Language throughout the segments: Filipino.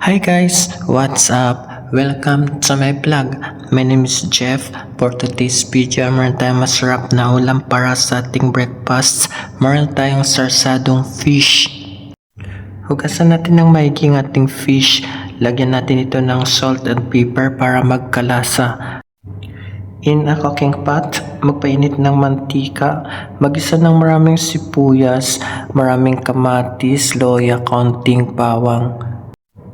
Hi guys, what's up? Welcome to my vlog. My name is Jeff. For today's video, meron tayong masarap na ulam para sa ating breakfast. Meron tayong sarsadong fish. Hugasan natin ng maigi ang ating fish. Lagyan natin ito ng salt and pepper para magkalasa. In a cooking pot, magpainit ng mantika, magisa ng maraming sibuyas, maraming kamatis, loya, konting bawang.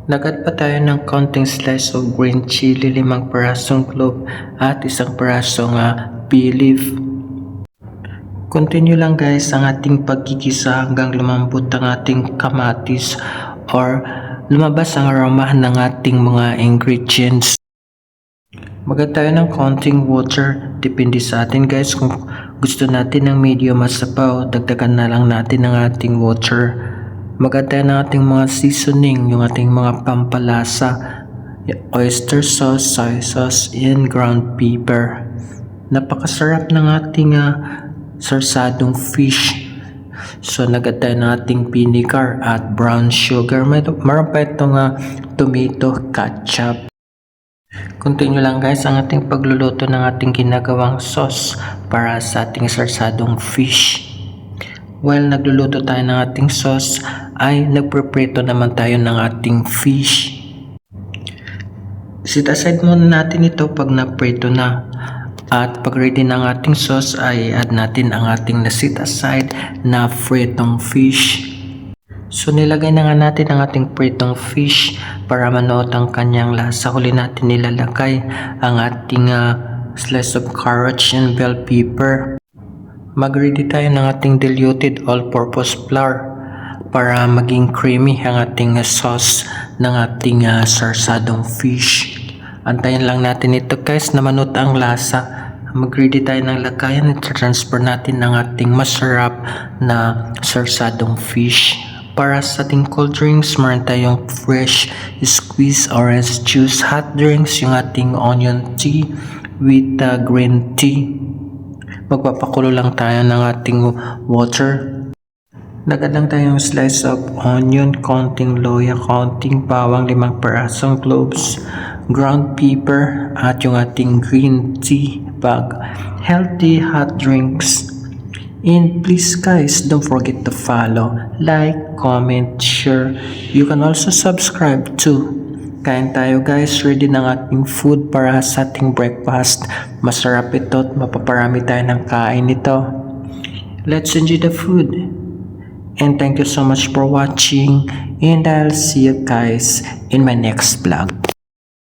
Lagad pa tayo ng konting slice of green chili, 5 parasong clove at 1 parasong bay leaf. Continue lang guys ang ating pagkikisa hanggang lumambot ang ating kamatis or lumabas ang aroma ng ating mga ingredients. Magad tayo ng konting water, depende sa atin guys. Kung gusto natin ng medyo masabaw, dagdagan na lang natin ang ating water. Magad tayo ng ating mga seasoning, yung ating mga pampalasa, oyster sauce, soy sauce, and ground pepper. Napakasarap ng ating sarsadong fish. So nagad tayo ng ating vinegar at brown sugar. Meron pa itong tomato ketchup. Continue lang guys ang ating pagluluto ng ating ginagawang sauce para sa ating sarsadong fish. While nagluluto tayo ng ating sauce, ay nagpreprito naman tayo ng ating fish. Set aside muna natin ito pag naprito na. At pag ready ng ating sauce ay add natin ang ating naset aside na pritong fish. So nilagay na nga natin ang ating pritong fish para manood ang kanyang lasa. Huli natin nilalagay ang ating slice of carrots and bell pepper. Mag-ready tayo ng ating diluted all-purpose flour para maging creamy ang ating sauce ng ating sarsadong fish. Antayin lang natin ito guys na manood ang lasa. Mag-ready tayo ng lagayan at transfer natin ang ating masarap na sarsadong fish. Para sa ating cold drinks, meron tayong fresh squeezed orange juice, hot drinks, yung ating onion tea with green tea. Magpapakulo lang tayo ng ating water. Lagad lang tayong slice of onion, konting loya, konting bawang, 5 parasong cloves, ground pepper, at yung ating green tea bag. Healthy hot drinks. And please guys, don't forget to follow, like, comment, share. You can also subscribe too. Kain tayo guys, ready ng ating food para sa ating breakfast. Masarap ito at mapaparami tayo ng kain nito. Let's enjoy the food. And thank you so much for watching. And I'll see you guys in my next vlog.